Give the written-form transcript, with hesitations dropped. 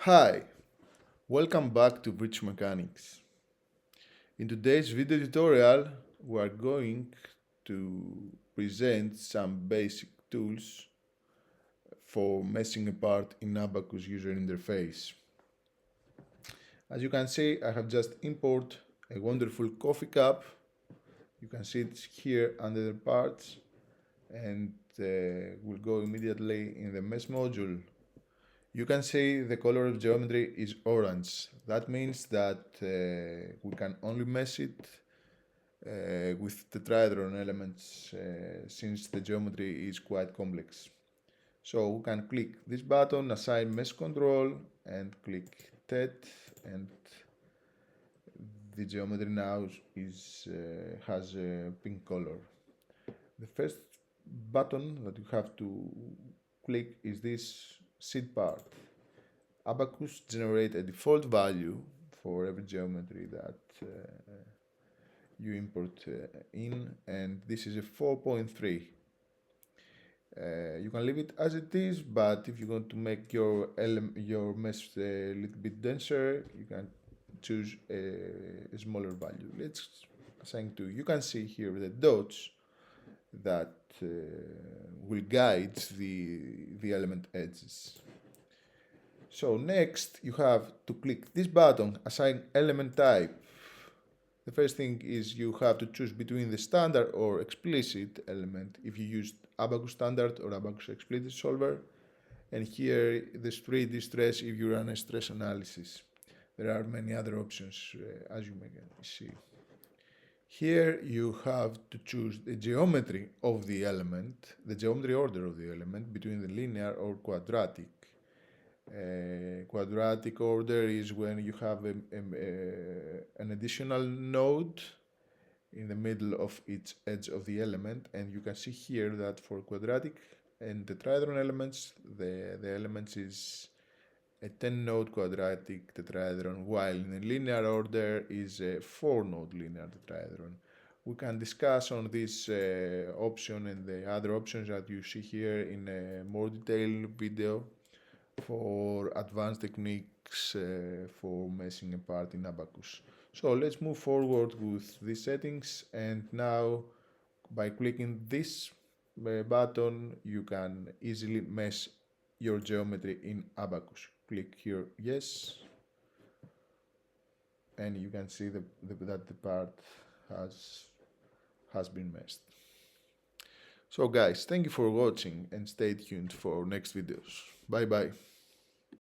Hi, welcome back to Bridge Mechanics. In today's video tutorial, we are going to present some basic tools for messing apart in Abaqus user interface. As you can see, I have just imported a wonderful coffee cup. You can see it here under the parts, and we'll go immediately in the mesh module. You can see the color of geometry is orange. That means that we can only mesh it with tetrahedral elements since the geometry is quite complex. So we can click this button, assign mesh control, and click tet, and the geometry now has a pink color. The first button that you have to click is this seed part. Abaqus generate a default value for every geometry that you import in, and this is a 4.3. You can leave it as it is, but if you want to make your mesh a little bit denser, you can choose a smaller value. Let's assign 2. You can see here the dots that will guide the element edges. So next you have to click this button, assign element type. The first thing is you have to choose between the standard or explicit element if you use Abaqus standard or Abaqus explicit solver. And here the 3D stress if you run a stress analysis. There are many other options as you may see. Here you have to choose the geometry of the element, the geometry order of the element between the linear or quadratic. Quadratic order is when you have an additional node in the middle of each edge of the element, and you can see here that for quadratic and tetrahedron elements, the elements is a 10-node quadratic tetrahedron, while in a linear order is a 4-node linear tetrahedron. We can discuss on this option and the other options that you see here in a more detailed video for advanced techniques for meshing apart in Abaqus. So let's move forward with these settings, and now by clicking this button you can easily mesh your geometry in Abaqus. Click here yes, and you can see that the part has been meshed. So guys, thank you for watching and stay tuned for next videos. Bye bye.